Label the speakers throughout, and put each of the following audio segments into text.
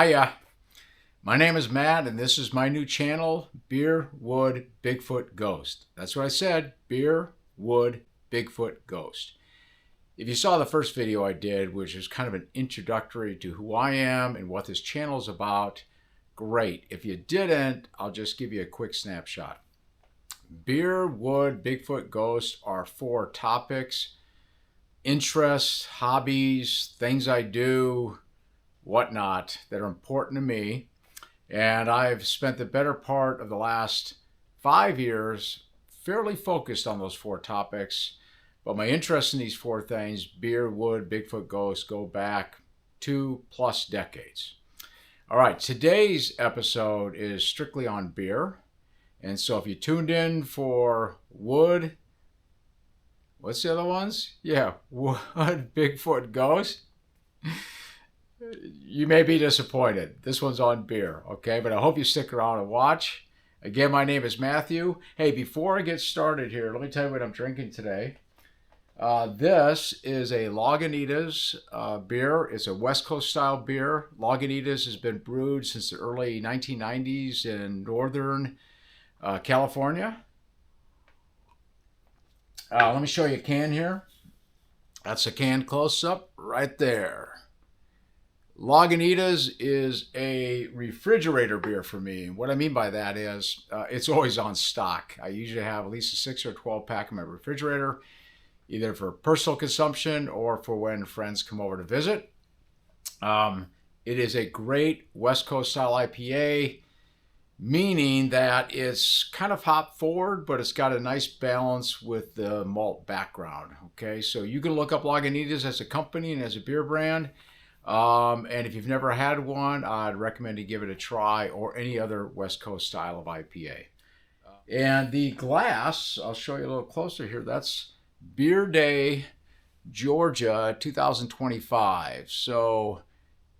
Speaker 1: Hiya, my name is Matt and this is my new channel, Beer, Wood, Bigfoot, Ghost. That's what I said, Beer, Wood, Bigfoot, Ghost. If you saw the first video I did, which is kind of an introductory to who I am and what this channel is about, great. If you didn't, I'll just give you a quick snapshot. Beer, Wood, Bigfoot, Ghost are 4 topics, interests, hobbies, things I do, whatnot, that are important to me. And I've spent the better part of the last 5 years fairly focused on those 4 topics. But my interest in these 4 things, beer, wood, Bigfoot, ghost, go back 2+ decades. All right, today's episode is strictly on beer. And so if you tuned in for wood, what's the other ones? Yeah, wood, Bigfoot, ghost. You may be disappointed. This one's on beer, okay? But I hope you stick around and watch. Again, my name is Matthew. Hey, before I get started here, let me tell you what I'm drinking today. This is a Lagunitas beer. It's a West Coast style beer. Lagunitas has been brewed since the early 1990s in Northern California. Let me show you a can here. That's a can close up right there. Lagunitas is a refrigerator beer for me. And what I mean by that is it's always on stock. I usually have at least a 6 or 12 pack in my refrigerator, either for personal consumption or for when friends come over to visit. It is a great West Coast style IPA, meaning that it's kind of hop forward, but it's got a nice balance with the malt background. Okay, so you can look up Lagunitas as a company and as a beer brand. And if you've never had one, I'd recommend you give it a try, or any other West Coast style of IPA. And the glass, I'll show you a little closer here. That's Beer Day, Georgia, 2025. So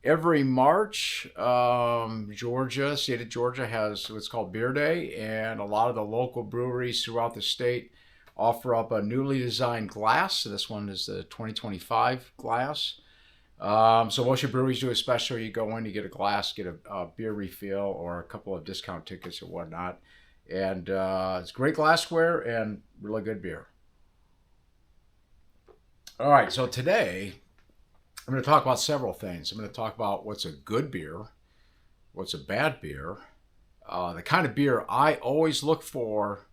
Speaker 1: every March, Georgia, state of Georgia has what's called Beer Day, and a lot of the local breweries throughout the state offer up a newly designed glass. So this one is the 2025 glass. So most of your breweries do a special. You go in, you get a glass, get a beer refill, or a couple of discount tickets or whatnot. And it's great glassware and really good beer. All right, so today I'm going to talk about several things. I'm going to talk about what's a good beer, what's a bad beer, the kind of beer I always look for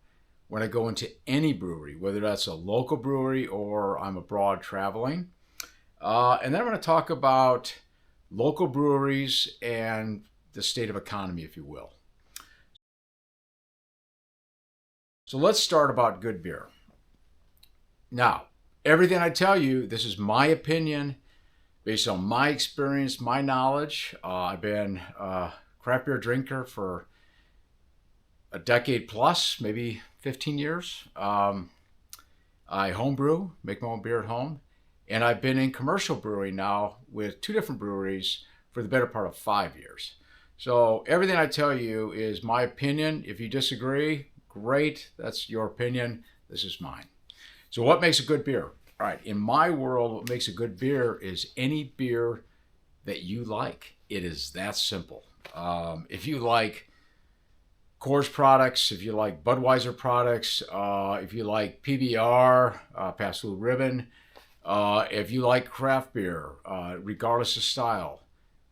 Speaker 1: when I go into any brewery, whether that's a local brewery or I'm abroad traveling. And then I'm going to talk about local breweries and the state of economy, if you will. So let's start about good beer. Now, everything I tell you, this is my opinion, based on my experience, my knowledge. I've been a craft beer drinker for a decade plus, maybe 15 years. I homebrew, make my own beer at home. And I've been in commercial brewing now with 2 different breweries for the better part of 5 years. So everything I tell you is my opinion. If you disagree, great. That's your opinion. This is mine. So what makes a good beer? All right, in my world, what makes a good beer is any beer that you like. It is that simple. If you like Coors products, if you like Budweiser products, if you like PBR, Pabst Blue Ribbon, if you like craft beer, regardless of style,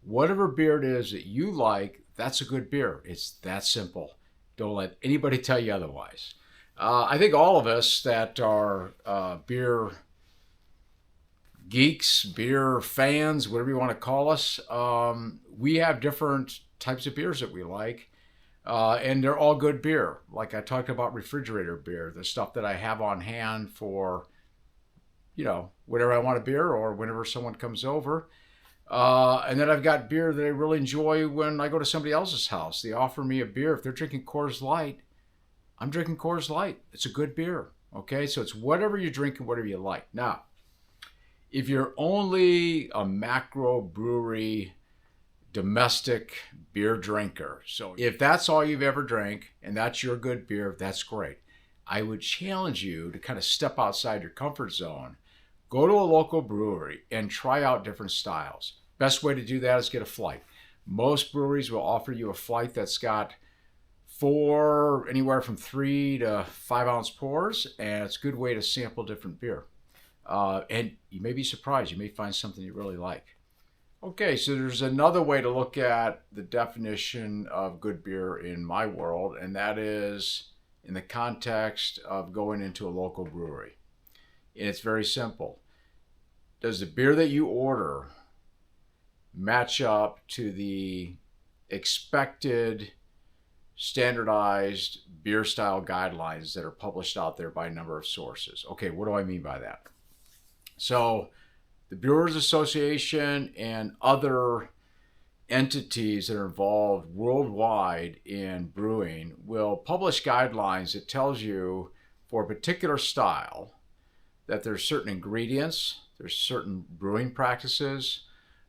Speaker 1: whatever beer it is that you like, that's a good beer. It's that simple. Don't let anybody tell you otherwise. I think all of us that are beer geeks, beer fans, whatever you want to call us, we have different types of beers that we like, and they're all good beer. Like I talked about refrigerator beer, the stuff that I have on hand for, whenever I want a beer or whenever someone comes over. And then I've got beer that I really enjoy when I go to somebody else's house. They offer me a beer. If they're drinking Coors Light, I'm drinking Coors Light. It's a good beer. Okay, so it's whatever you're drinking, whatever you like. Now, if you're only a macro brewery domestic beer drinker, so if that's all you've ever drank and that's your good beer, that's great. I would challenge you to kind of step outside your comfort zone. Go to a local brewery and try out different styles. Best way to do that is get a flight. Most breweries will offer you a flight that's got anywhere from 3 to 5 ounce pours, and it's a good way to sample different beer. And you may be surprised. You may find something you really like. Okay, so there's another way to look at the definition of good beer in my world, and that is in the context of going into a local brewery. And it's very simple. Does the beer that you order match up to the expected standardized beer style guidelines that are published out there by a number of sources? Okay, what do I mean by that? So the Brewers Association and other entities that are involved worldwide in brewing will publish guidelines that tells you for a particular style that there's certain ingredients, there's certain brewing practices,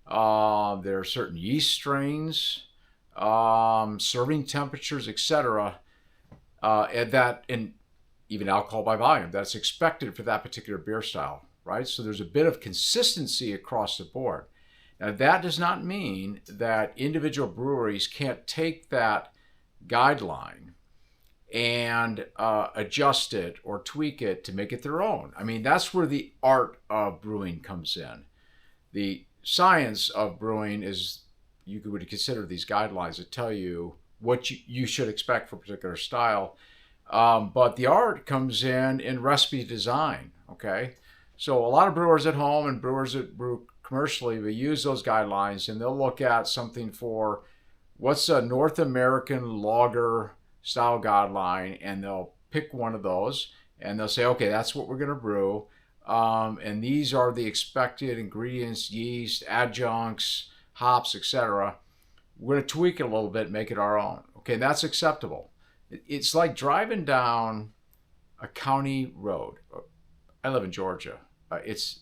Speaker 1: there are certain yeast strains, serving temperatures, etc., and even alcohol by volume that's expected for that particular beer style, right? So there's a bit of consistency across the board. Now, that does not mean that individual breweries can't take that guideline and adjust it or tweak it to make it their own. I mean, that's where the art of brewing comes in. The science of brewing is, you would consider these guidelines that tell you what you should expect for a particular style. But the art comes in recipe design, okay? So a lot of brewers at home and brewers that brew commercially, they use those guidelines and they'll look at something for what's a North American lager style guideline, and they'll pick one of those and they'll say, okay, that's what we're going to brew. And these are the expected ingredients, yeast, adjuncts, hops, etc. We're going to tweak it a little bit, make it our own. Okay, that's acceptable. It's like driving down a county road. I live in Georgia. It's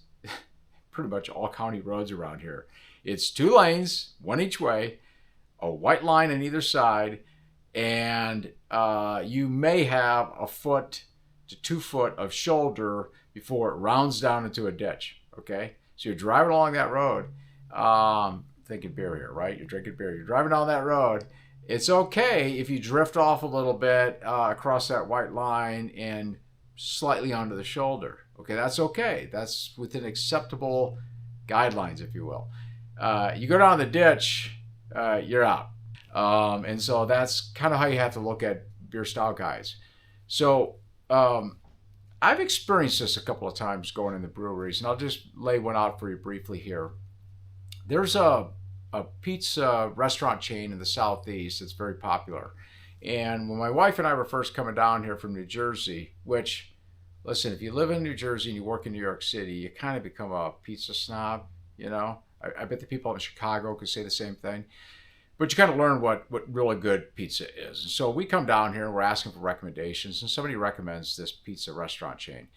Speaker 1: pretty much all county roads around here. It's 2 lanes, one each way, a white line on either side, and you may have a foot to 2 foot of shoulder before it rounds down into a ditch. Okay, so you're driving along that road, thinking beer here, right? You're drinking beer. You're driving down that road. It's okay if you drift off a little bit across that white line and slightly onto the shoulder. Okay, that's okay. That's within acceptable guidelines, if you will. You go down the ditch, you're out. And so that's kind of how you have to look at beer style guides. So I've experienced this a couple of times going into breweries, and I'll just lay one out for you briefly here. There's a pizza restaurant chain in the Southeast that's very popular. And when my wife and I were first coming down here from New Jersey, which, listen, if you live in New Jersey and you work in New York City, you kind of become a pizza snob, you know? I bet the people in Chicago could say the same thing. But you kind of learn what really good pizza is. And so we come down here and we're asking for recommendations, and somebody recommends this pizza restaurant chain.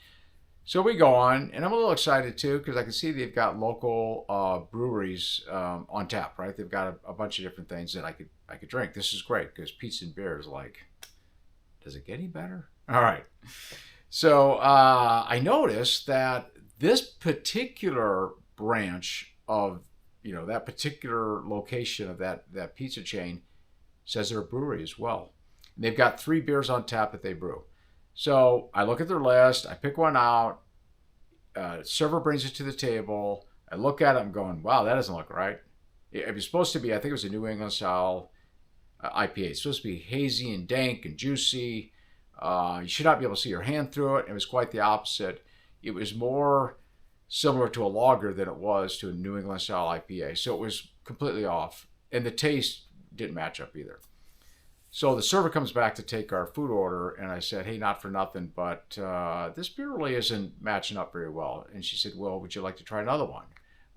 Speaker 1: So we go on, and I'm a little excited too, because I can see they've got local breweries on tap, right? They've got a bunch of different things that I could drink. This is great, because pizza and beer is like, does it get any better? All right. So I noticed that this particular branch of, that particular location of that pizza chain says they're a brewery as well. And they've got 3 beers on tap that they brew. So I look at their list, I pick one out, server brings it to the table, I look at it, I'm going, wow, that doesn't look right. It was supposed to be, I think it was a New England style IPA. It's supposed to be hazy and dank and juicy. You should not be able to see your hand through it. It was quite the opposite. It was more similar to a lager than it was to a New England style IPA. So it was completely off. And the taste didn't match up either. So the server comes back to take our food order, and I said, hey, not for nothing, but this beer really isn't matching up very well. And she said, well, would you like to try another one?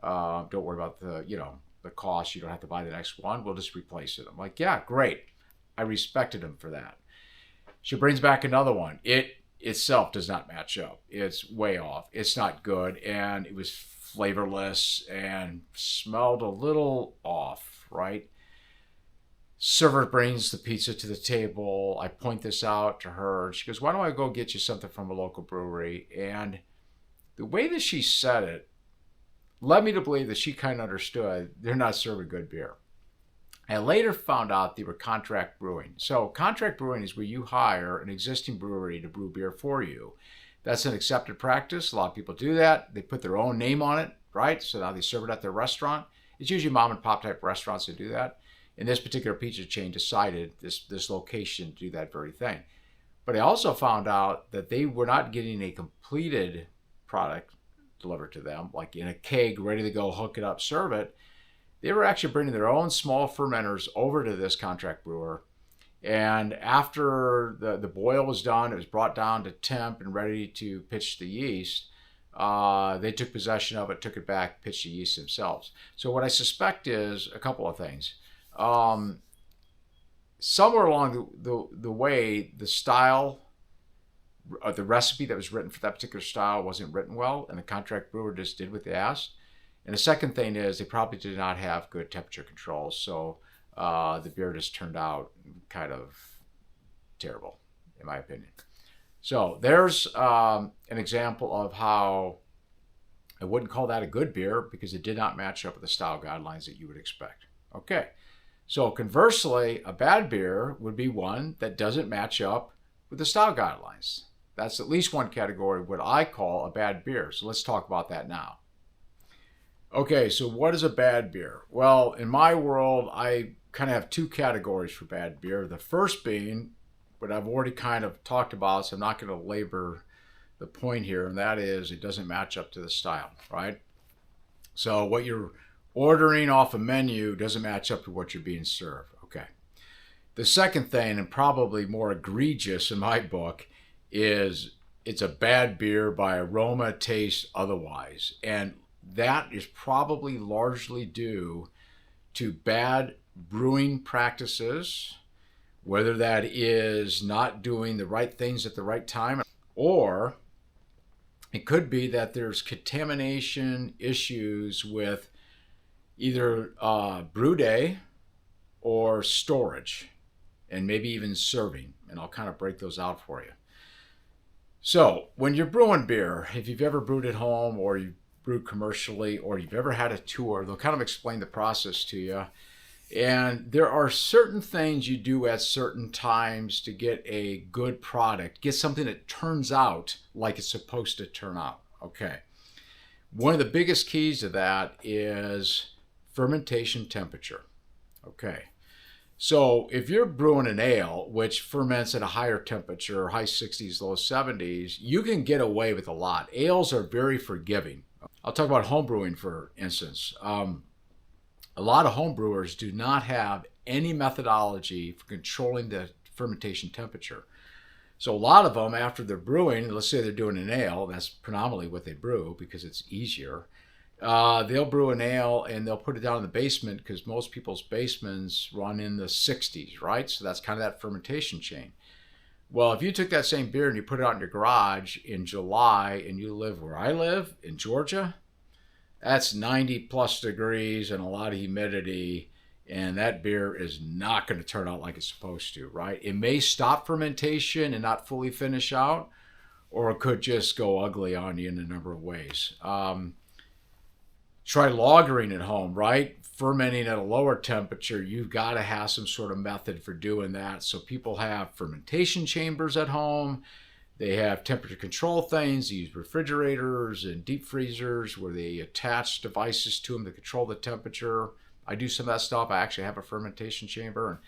Speaker 1: Don't worry about the cost. You don't have to buy the next one. We'll just replace it. I'm like, yeah, great. I respected him for that. She brings back another one. It itself does not match up. It's way off. It's not good, and it was flavorless and smelled a little off, right? Server brings the pizza to the table. I point this out to her. She goes, why don't I go get you something from a local brewery? And the way that she said it led me to believe that she kind of understood they're not serving good beer. I later found out they were contract brewing. So contract brewing is where you hire an existing brewery to brew beer for you. That's an accepted practice. A lot of people do that. They put their own name on it, right? So now they serve it at their restaurant. It's usually mom and pop type restaurants that do that. And this particular pizza chain decided this location to do that very thing. But I also found out that they were not getting a completed product delivered to them, like in a keg, ready to go, hook it up, serve it. They were actually bringing their own small fermenters over to this contract brewer. And after the boil was done, it was brought down to temp and ready to pitch the yeast. They took possession of it, took it back, pitched the yeast themselves. So what I suspect is a couple of things. Somewhere along the way, the style, the recipe that was written for that particular style wasn't written well, and the contract brewer just did what they asked. And the second thing is they probably did not have good temperature control, so the beer just turned out kind of terrible, in my opinion. So there's an example of how I wouldn't call that a good beer because it did not match up with the style guidelines that you would expect. Okay, so conversely, a bad beer would be one that doesn't match up with the style guidelines. That's at least one category of what I call a bad beer. So let's talk about that now. Okay, so what is a bad beer? Well, in my world, I kind of have two categories for bad beer. The first being what I've already kind of talked about, so I'm not going to labor the point here, and that is it doesn't match up to the style, right? So what you're ordering off a menu doesn't match up to what you're being served. Okay. The second thing, and probably more egregious in my book, is it's a bad beer by aroma, taste, otherwise. And that is probably largely due to bad brewing practices, whether that is not doing the right things at the right time, or it could be that there's contamination issues with either brew day or storage, and maybe even serving. And I'll kind of break those out for you. So when you're brewing beer, if you've ever brewed at home or you brewed commercially or you've ever had a tour, they'll kind of explain the process to you. And there are certain things you do at certain times to get a good product, get something that turns out like it's supposed to turn out. Okay. One of the biggest keys to that is fermentation temperature. Okay. So if you're brewing an ale, which ferments at a higher temperature, high 60s, low 70s, you can get away with a lot. Ales are very forgiving. I'll talk about home brewing, for instance. A lot of home brewers do not have any methodology for controlling the fermentation temperature. So a lot of them, after they're brewing, let's say they're doing an ale, that's predominantly what they brew because it's easier. They'll brew an ale and they'll put it down in the basement because most people's basements run in the 60s, right? So that's kind of that fermentation chain. Well, if you took that same beer and you put it out in your garage in July and you live where I live in Georgia, that's 90 plus degrees and a lot of humidity, and that beer is not going to turn out like it's supposed to, right? It may stop fermentation and not fully finish out, or it could just go ugly on you in a number of ways. Try lagering at home, right? Fermenting at a lower temperature, you've got to have some sort of method for doing that. So people have fermentation chambers at home. They have temperature control things. They use refrigerators and deep freezers where they attach devices to them to control the temperature. I do some of that stuff. I actually have a fermentation chamber. And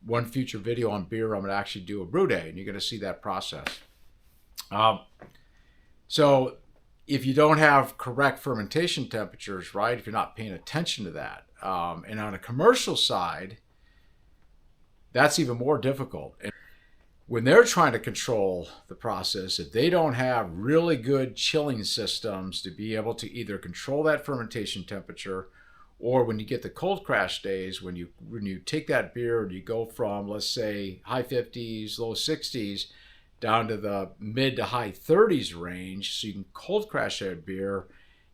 Speaker 1: one future video on beer, I'm going to actually do a brew day, and you're going to see that process. So if you don't have correct fermentation temperatures, right, if you're not paying attention to that, and on a commercial side, that's even more difficult. And when they're trying to control the process, if they don't have really good chilling systems to be able to either control that fermentation temperature, or when you get the cold crash days, when you take that beer and you go from, let's say, high 50s, low 60s, down to the mid to high 30s range, so you can cold crash that beer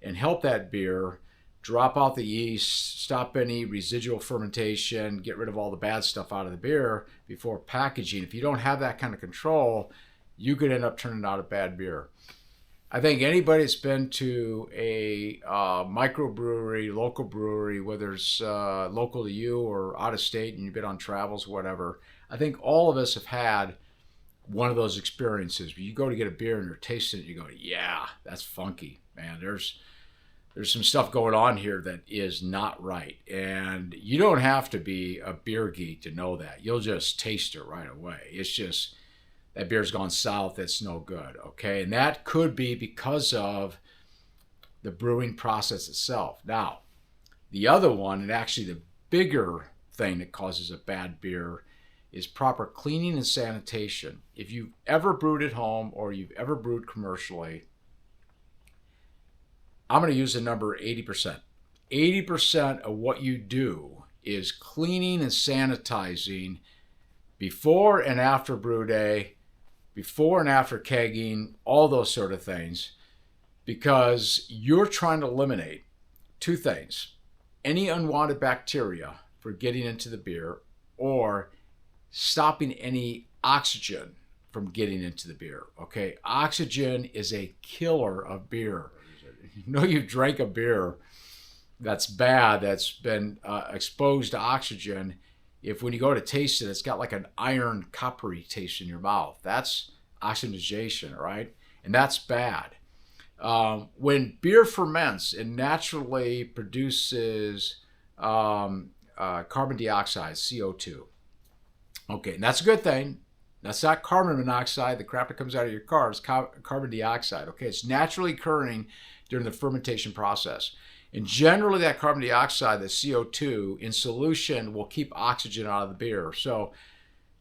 Speaker 1: and help that beer drop out the yeast, stop any residual fermentation, get rid of all the bad stuff out of the beer before packaging. If you don't have that kind of control, you could end up turning out a bad beer. I think anybody that's been to a microbrewery, local brewery, whether it's local to you or out of state and you've been on travels, whatever, I think all of us have had one of those experiences where you go to get a beer and you're tasting it, you go, yeah, that's funky, man. There's some stuff going on here that is not right. And you don't have to be a beer geek to know that. You'll just taste it right away. It's just, that beer's gone south, it's no good, okay? And that could be because of the brewing process itself. Now, the other one, and actually the bigger thing that causes a bad beer, is proper cleaning and sanitation. If you've ever brewed at home or you've ever brewed commercially, I'm going to use the number 80%. 80% of what you do is cleaning and sanitizing before and after brew day, before and after kegging, all those sort of things, because you're trying to eliminate two things: any unwanted bacteria for getting into the beer, or stopping any oxygen from getting into the beer, okay? Oxygen is a killer of beer. You know, you drank a beer that's bad, that's been exposed to oxygen. If when you go to taste it, it's got like an iron coppery taste in your mouth, that's oxygenation, right? And that's bad. When beer ferments, it naturally produces carbon dioxide, CO2. Okay, and that's a good thing. That's not carbon monoxide, the crap that comes out of your car. It's carbon dioxide. Okay, it's naturally occurring during the fermentation process. And generally that carbon dioxide, the CO2 in solution, will keep oxygen out of the beer. So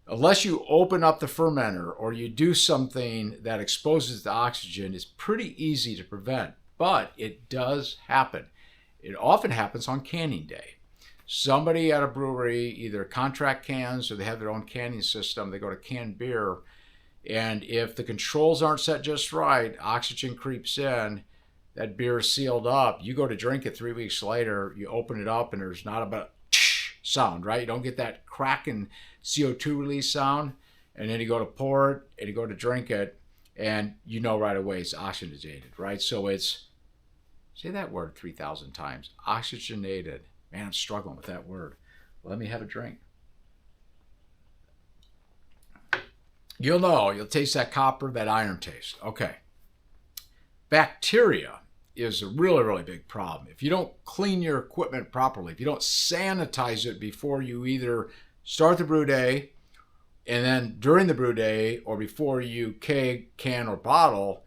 Speaker 1: unless you open up the fermenter or you do something that exposes the oxygen, it's pretty easy to prevent. But it does happen. It often happens on canning day. Somebody at a brewery either contract cans or they have their own canning system. They go to can beer. And if the controls aren't set just right, oxygen creeps in, that beer is sealed up. You go to drink it 3 weeks later, you open it up and there's not a sound, right? You don't get that cracking CO2 release sound. And then you go to pour it and you go to drink it and you know right away it's oxygenated, right? So it's, say that word 3,000 times, oxygenated. Man, I'm struggling with that word. Let me have a drink. You'll know, you'll taste that copper, that iron taste. Okay. Bacteria is a really, really big problem. If you don't clean your equipment properly, if you don't sanitize it before you either start the brew day and then during the brew day or before you keg, can, or bottle,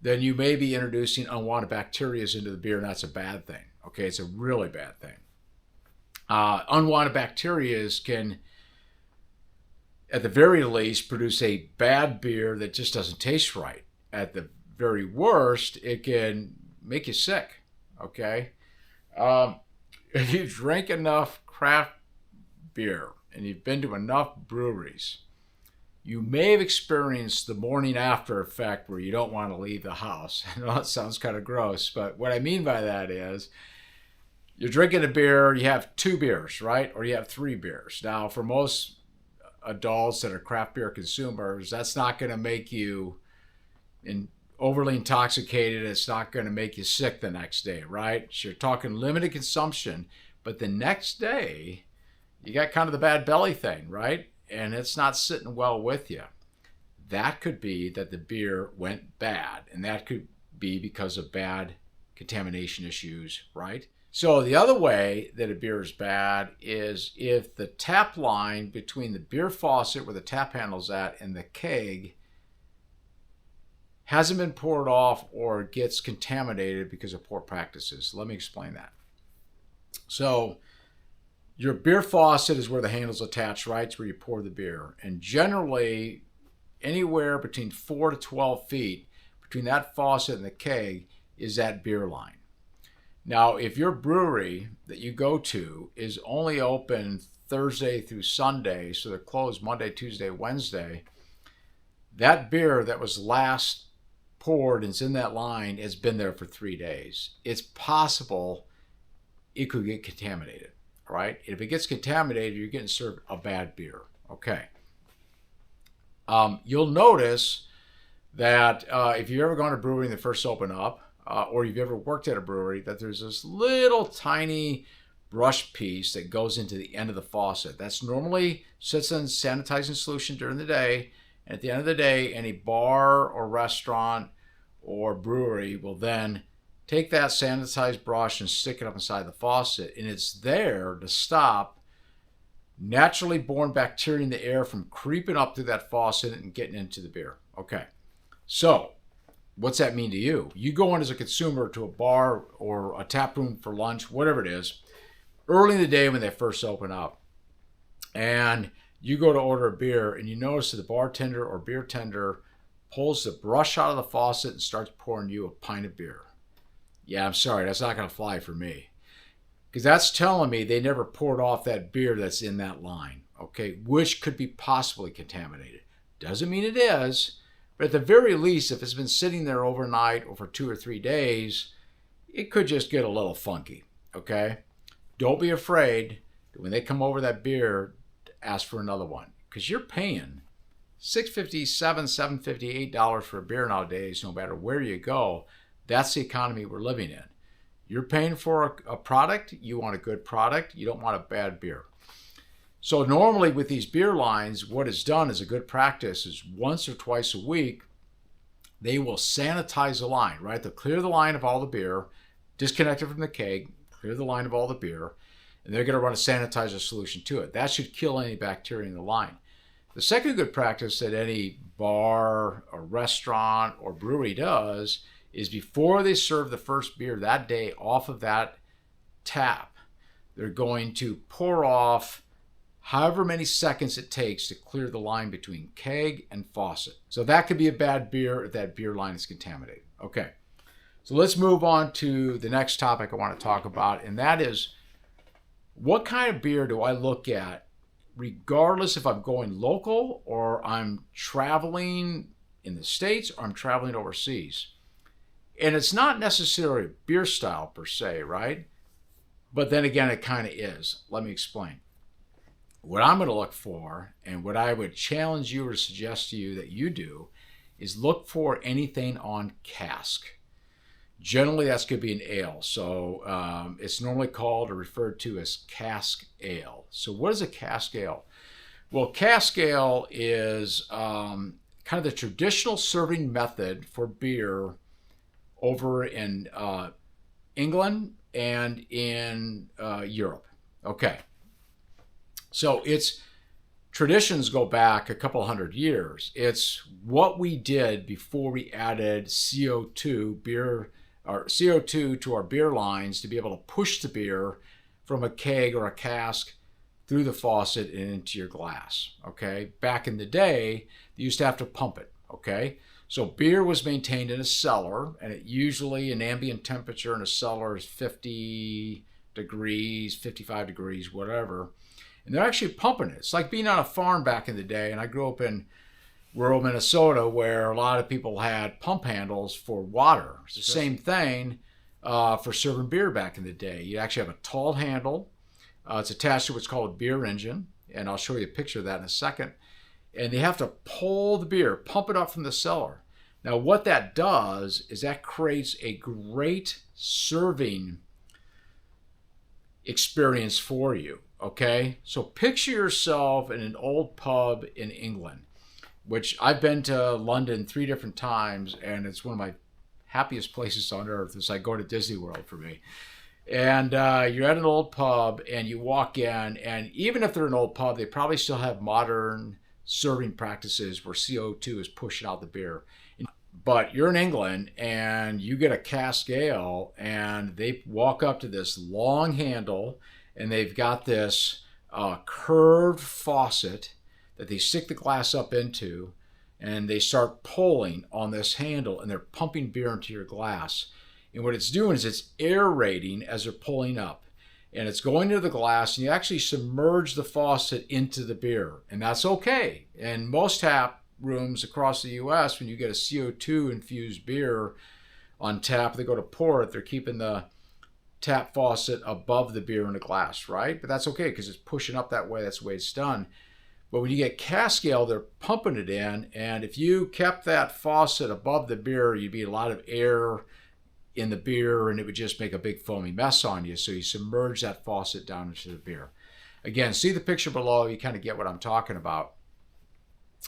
Speaker 1: then you may be introducing unwanted bacteria into the beer, and that's a bad thing. Okay, it's a really bad thing. Unwanted bacteria can, at the very least, produce a bad beer that just doesn't taste right. At the very worst, it can make you sick, okay? If you drink enough craft beer and you've been to enough breweries, you may have experienced the morning after effect where you don't want to leave the house. I know it sounds kind of gross, but what I mean by that is you're drinking a beer, you have 2 beers, right? Or you have 3 beers. Now, for most adults that are craft beer consumers, that's not going to make you overly intoxicated. It's not going to make you sick the next day, right? So you're talking limited consumption, but the next day, you got kind of the bad belly thing, right? And it's not sitting well with you. That could be that the beer went bad, and that could be because of bad contamination issues, right? So the other way that a beer is bad is if the tap line between the beer faucet where the tap handle's at and the keg hasn't been poured off or gets contaminated because of poor practices. Let me explain that. So your beer faucet is where the handle's attached, right? It's where you pour the beer. And generally, anywhere between 4 to 12 feet between that faucet and the keg is that beer line. Now, if your brewery that you go to is only open Thursday through Sunday, so they're closed Monday, Tuesday, Wednesday, that beer that was last poured and is in that line has been there for 3 days. It's possible it could get contaminated, all right? If it gets contaminated, you're getting served a bad beer, okay? You'll notice that if you've ever gone to a brewery and they first open up, or you've ever worked at a brewery, that there's this little tiny brush piece that goes into the end of the faucet. That's normally sits in sanitizing solution during the day. And at the end of the day, any bar or restaurant or brewery will then take that sanitized brush and stick it up inside the faucet. And it's there to stop naturally born bacteria in the air from creeping up through that faucet and getting into the beer. Okay, so what's that mean to you? You go in as a consumer to a bar or a tap room for lunch, whatever it is, early in the day when they first open up, and you go to order a beer and you notice that the bartender or beer tender pulls the brush out of the faucet and starts pouring you a pint of beer. Yeah, I'm sorry, that's not going to fly for me. Because that's telling me they never poured off that beer that's in that line, okay, which could be possibly contaminated. Doesn't mean it is, but at the very least, if it's been sitting there overnight or for 2 or 3 days, it could just get a little funky, okay? Don't be afraid that when they come over that beer, ask for another one, because you're paying $6.50, $7, $7.50, $8 for a beer nowadays, no matter where you go. That's the economy we're living in. You're paying for a product, you want a good product, you don't want a bad beer. So normally with these beer lines, what is done as a good practice is once or twice a week, they will sanitize the line, right? They'll clear the line of all the beer, disconnect it from the keg, clear the line of all the beer, and they're going to run a sanitizer solution to it. That should kill any bacteria in the line. The second good practice that any bar or restaurant or brewery does is before they serve the first beer that day off of that tap, they're going to pour off however many seconds it takes to clear the line between keg and faucet. So that could be a bad beer if that beer line is contaminated. Okay, so let's move on to the next topic I want to talk about, and that is, what kind of beer do I look at regardless if I'm going local or I'm traveling in the States or I'm traveling overseas? And it's not necessarily beer style per se, right? But then again, it kind of is. Let me explain. What I'm going to look for, and what I would challenge you or suggest to you that you do, is look for anything on cask. Generally, that's going to be an ale. So it's normally called or referred to as cask ale. So what is a cask ale? Well, cask ale is kind of the traditional serving method for beer over in England and in Europe. Okay. So its traditions go back a couple hundred years. It's what we did before we added CO2 to our beer lines to be able to push the beer from a keg or a cask through the faucet and into your glass. Okay. Back in the day, they used to have to pump it. Okay. So beer was maintained in a cellar, and it usually an ambient temperature in a cellar is 50 degrees, 55 degrees, whatever. And they're actually pumping it. It's like being on a farm back in the day. And I grew up in rural Minnesota where a lot of people had pump handles for water. It's the same thing for serving beer back in the day. You actually have a tall handle. It's attached to what's called a beer engine. And I'll show you a picture of that in a second. And they have to pull the beer, pump it up from the cellar. Now, what that does is that creates a great serving experience for you, okay? So picture yourself in an old pub in England, which I've been to London 3 different times, and it's one of my happiest places on earth. It's like going to Disney World for me. And you're at an old pub, and you walk in, and even if they're an old pub, they probably still have modern serving practices where CO2 is pushing out the beer. But you're in England and you get a cask ale, and they walk up to this long handle, and they've got this curved faucet that they stick the glass up into, and they start pulling on this handle, and they're pumping beer into your glass. And what it's doing is it's aerating as they're pulling up. And it's going into the glass, and you actually submerge the faucet into the beer. And that's okay. And most tap rooms across the U.S., when you get a CO2-infused beer on tap, they go to pour it, they're keeping the tap faucet above the beer in the glass, right? But that's okay because it's pushing up that way. That's the way it's done. But when you get cask ale, they're pumping it in, and if you kept that faucet above the beer, you'd be a lot of air in the beer, and it would just make a big foamy mess on you. So you submerge that faucet down into the beer. Again, see the picture below. You kind of get what I'm talking about.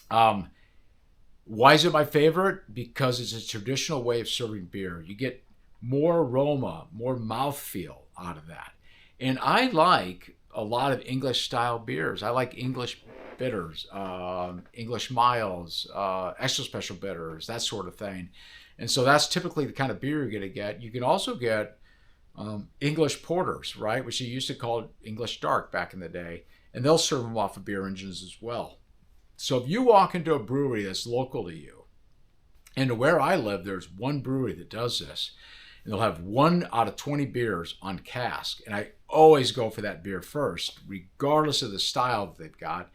Speaker 1: Why is it my favorite? Because it's a traditional way of serving beer. You get more aroma, more mouthfeel out of that. And I like a lot of English style beers. I like English bitters, English milds, extra special bitters, that sort of thing. And so that's typically the kind of beer you're going to get. You can also get English porters, right, which they used to call English dark back in the day. And they'll serve them off of beer engines as well. So if you walk into a brewery that's local to you, and where I live, there's one brewery that does this. And they'll have 1 out of 20 beers on cask. And I always go for that beer first, regardless of the style that they've got.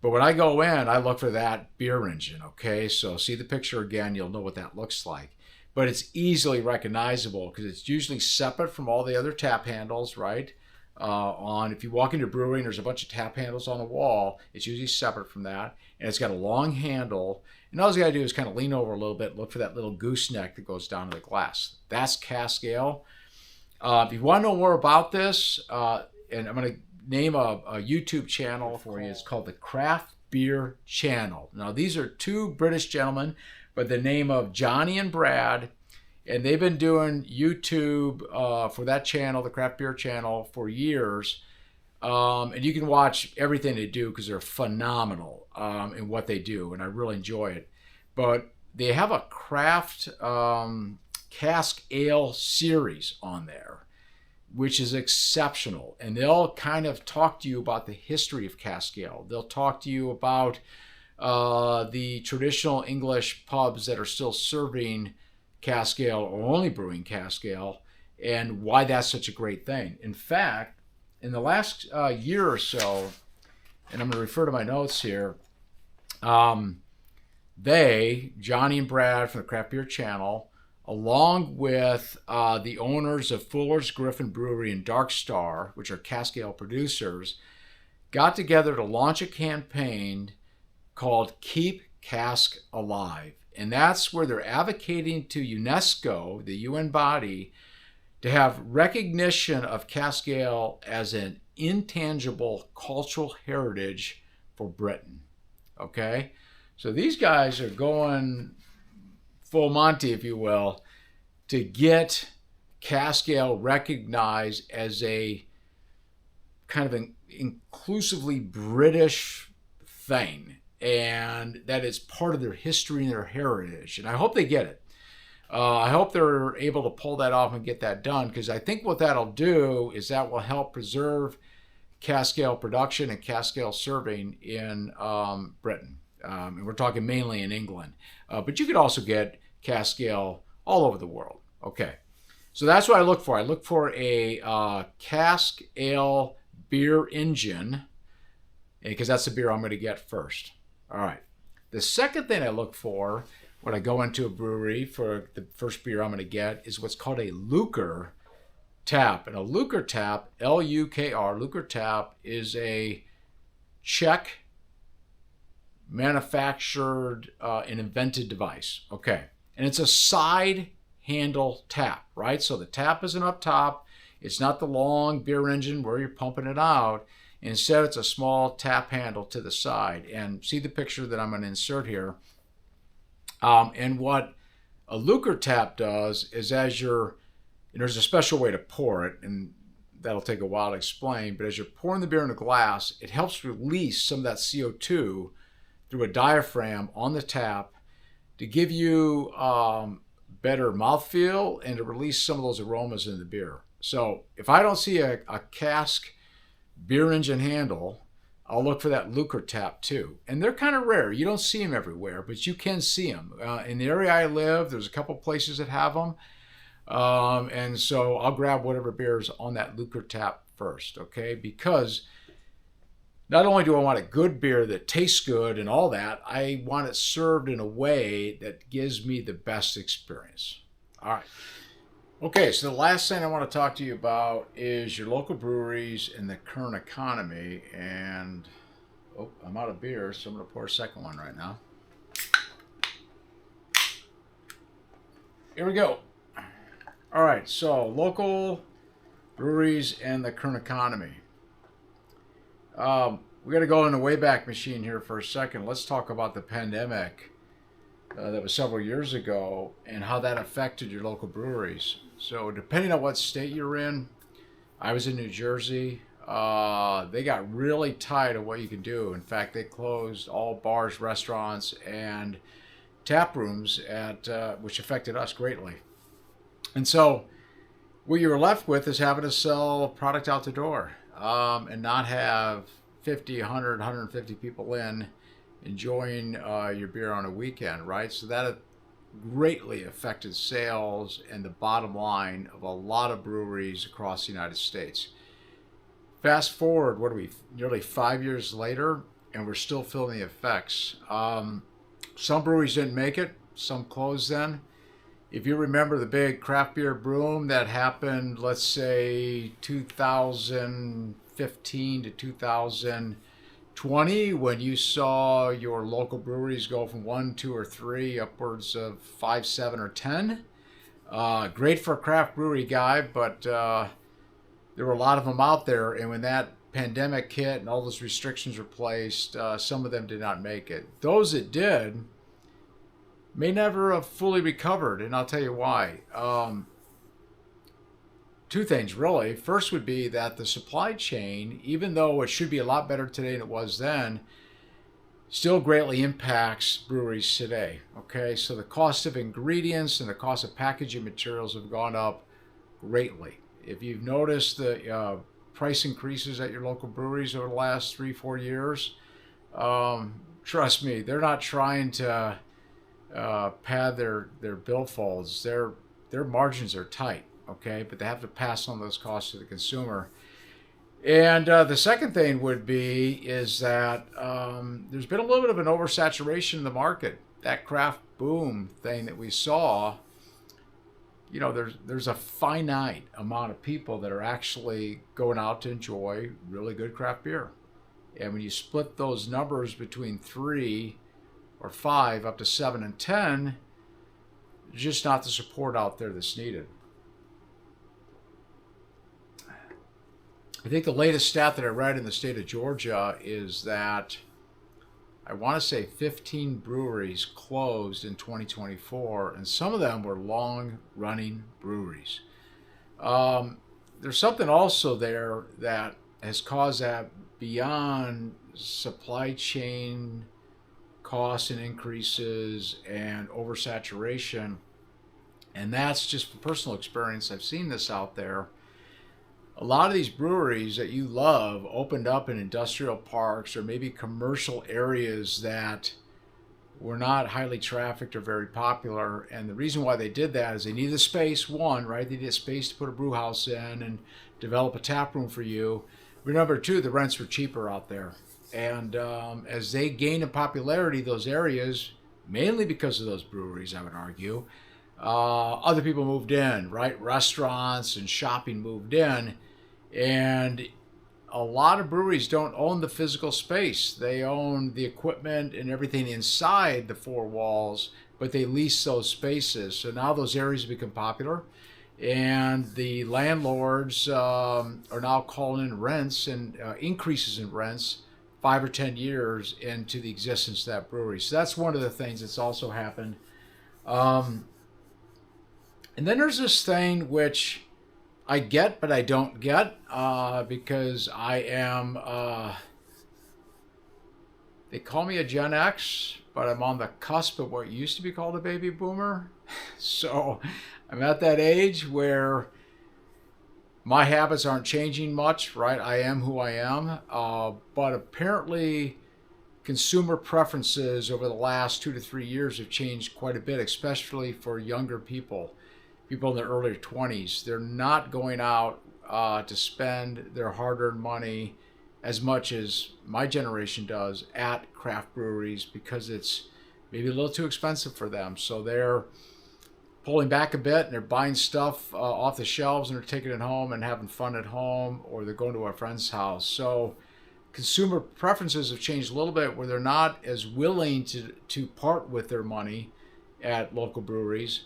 Speaker 1: But when I go in, I look for that beer engine, okay? So see the picture again, you'll know what that looks like. But it's easily recognizable because it's usually separate from all the other tap handles, right? If you walk into a brewery and there's a bunch of tap handles on the wall, it's usually separate from that. And it's got a long handle. And all you gotta do is kind of lean over a little bit, look for that little gooseneck that goes down to the glass. That's cask ale. If you want to know more about this, and I'm going to name a YouTube channel for you. It's called the Craft Beer Channel. Now, these are 2 British gentlemen by the name of Johnny and Brad, and they've been doing YouTube for that channel, the Craft Beer Channel, for years. And you can watch everything they do because they're phenomenal in what they do, and I really enjoy it. But they have a craft cask ale series on there, which is exceptional. And they'll kind of talk to you about the history of cask ale. They'll talk to you about the traditional English pubs that are still serving cask ale or only brewing cask ale and why that's such a great thing. In fact, in the last year or so, and I'm going to refer to my notes here, Johnny and Brad from the Craft Beer Channel, along with the owners of Fuller's Griffin Brewery and Dark Star, which are cask ale producers, got together to launch a campaign called Keep Cask Alive. And that's where they're advocating to UNESCO, the UN body, to have recognition of cask ale as an intangible cultural heritage for Britain. Okay? So these guys are going full Monty, if you will, to get cask ale recognized as a kind of an inclusively British thing, and that it's part of their history and their heritage. And I hope they get it. I hope they're able to pull that off and get that done, because I think what that'll do is that will help preserve cask ale production and cask ale serving in Britain. And we're talking mainly in England. But you could also get cask ale all over the world. Okay, so that's what I look for. I look for a cask ale beer engine, because that's the beer I'm going to get first. All right. The second thing I look for when I go into a brewery for the first beer I'm going to get is what's called a Lukr tap. And a Lukr tap, L-U-K-R, Lukr tap is a Czech manufactured and invented device. Okay. And it's a side handle tap, right? So the tap isn't up top. It's not the long beer engine where you're pumping it out. Instead, it's a small tap handle to the side. And see the picture that I'm going to insert here. And what a Lukr tap does is there's a special way to pour it, and that'll take a while to explain, but as you're pouring the beer in a glass, it helps release some of that CO2 through a diaphragm on the tap to give you better mouthfeel and to release some of those aromas in the beer. So if I don't see a cask beer engine handle, I'll look for that Lukr tap too. And they're kind of rare. You don't see them everywhere, but you can see them. In the area I live, there's a couple places that have them. And so I'll grab whatever beer is on that Lukr tap first, okay? Because not only do I want a good beer that tastes good and all that, I want it served in a way that gives me the best experience. All right. Okay, so the last thing I want to talk to you about is your local breweries and the current economy. And Oh, I'm out of beer, so I'm going to pour a second one right now. Here we go. All right, so local breweries and the current economy. We got to go in the Wayback Machine here for a second. Let's talk about the pandemic that was several years ago and how that affected your local breweries. So depending on what state you're in, I was in New Jersey. They got really tight on what you can do. In fact, they closed all bars, restaurants, and tap rooms, which affected us greatly. And so what you were left with is having to sell product out the door and not have 50, 100, 150 people in enjoying your beer on a weekend, right? So that greatly affected sales and the bottom line of a lot of breweries across the United States. Fast forward, what are we, nearly 5 years later, and we're still feeling the effects. Some breweries didn't make it, some closed then. If you remember the big craft beer boom that happened, let's say 2015 to 2020, when you saw your local breweries go from 1, 2, or 3 upwards of 5, 7, or 10. Great for a craft brewery guy, but there were a lot of them out there. And when that pandemic hit and all those restrictions were placed, some of them did not make it. Those that did may never have fully recovered, and I'll tell you why. Two things, really. First would be that the supply chain, even though it should be a lot better today than it was then, still greatly impacts breweries today. Okay, so the cost of ingredients and the cost of packaging materials have gone up greatly. If you've noticed the price increases at your local breweries over the last 3-4 years, trust me, they're not trying to pad their billfolds. Their margins are tight, okay, but they have to pass on those costs to the consumer. And the second thing would be is that there's been a little bit of an oversaturation in the market. That craft boom thing that we saw, you know, there's a finite amount of people that are actually going out to enjoy really good craft beer. And when you split those numbers between 3 or 5 up to 7 and 10, there's just not the support out there that's needed. I think the latest stat that I read in the state of Georgia is that I want to say 15 breweries closed in 2024, and some of them were long-running breweries. There's something also there that has caused that beyond supply chain costs and increases and oversaturation, and that's just from personal experience. I've seen this out there. A lot of these breweries that you love opened up in industrial parks or maybe commercial areas that were not highly trafficked or very popular. And the reason why they did that is they needed a space, one, right? They needed a space to put a brew house in and develop a tap room for you. But number two, the rents were cheaper out there. And as they gained in popularity, those areas, mainly because of those breweries, I would argue, other people moved in, right? Restaurants and shopping moved in. And a lot of breweries don't own the physical space. They own the equipment and everything inside the four walls, but they lease those spaces. So now those areas become popular, and the landlords are now calling in rents and increases in rents 5 or 10 years into the existence of that brewery. So that's one of the things that's also happened. And then there's this thing which I get, but I don't get, because I am, they call me a Gen X, but I'm on the cusp of what used to be called a baby boomer. So I'm at that age where my habits aren't changing much, right? I am who I am, but apparently consumer preferences over the last 2 to 3 years have changed quite a bit, especially for younger people in their early 20s. They're not going out to spend their hard-earned money as much as my generation does at craft breweries because it's maybe a little too expensive for them. So they're pulling back a bit and they're buying stuff off the shelves and they're taking it home and having fun at home, or they're going to a friend's house. So consumer preferences have changed a little bit where they're not as willing to part with their money at local breweries.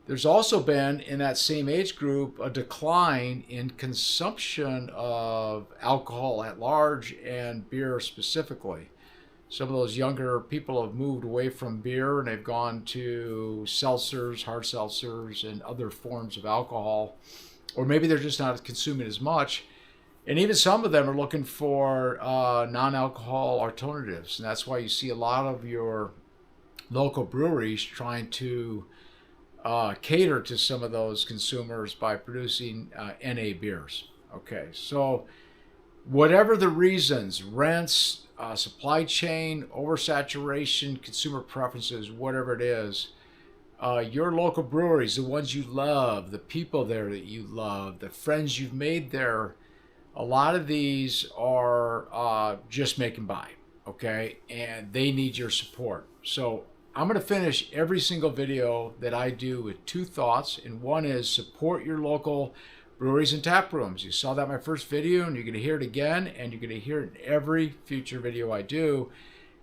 Speaker 1: There's also been, in that same age group, a decline in consumption of alcohol at large and beer specifically. Some of those younger people have moved away from beer and they've gone to seltzers, hard seltzers, and other forms of alcohol. Or maybe they're just not consuming as much. And even some of them are looking for non-alcohol alternatives. And that's why you see a lot of your local breweries trying to cater to some of those consumers by producing NA beers. Okay, so whatever the reasons, rents, supply chain, oversaturation, consumer preferences, whatever it is, your local breweries, the ones you love, the people there that you love, the friends you've made there, a lot of these are just making by, okay? And they need your support. So I'm going to finish every single video that I do with two thoughts, and one is support your local breweries and tap rooms. You saw that in my first video, and you're going to hear it again, and you're going to hear it in every future video I do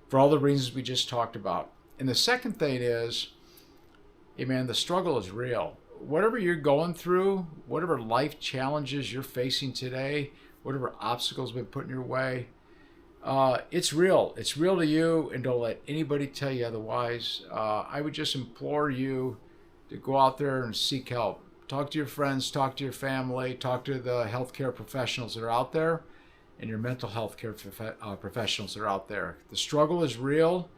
Speaker 1: for all the reasons we just talked about. And the second thing is, hey man, the struggle is real. Whatever you're going through, whatever life challenges you're facing today, whatever obstacles have been put in your way, it's real. It's real to you, and don't let anybody tell you otherwise. I would just implore you to go out there and seek help. Talk to your friends, talk to your family, talk to the healthcare professionals that are out there, and your mental health care professionals that are out there. The struggle is real.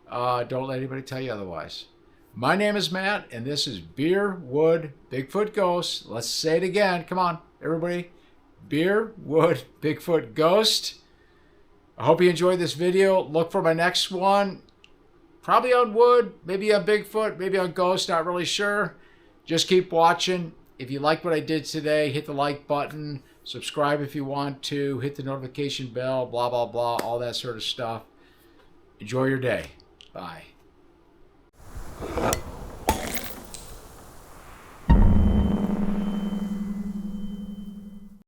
Speaker 1: Don't let anybody tell you otherwise. My name is Matt, and this is Beer, Wood, Bigfoot, Ghost. Let's say it again. Come on, everybody. Beer, Wood, Bigfoot, Ghost. I hope you enjoyed this video. Look for my next one. Probably on wood, maybe on Bigfoot, maybe on Ghost, not really sure. Just keep watching. If you like what I did today, hit the like button. Subscribe if you want to. Hit the notification bell, blah, blah, blah, all that sort of stuff. Enjoy your day. Bye.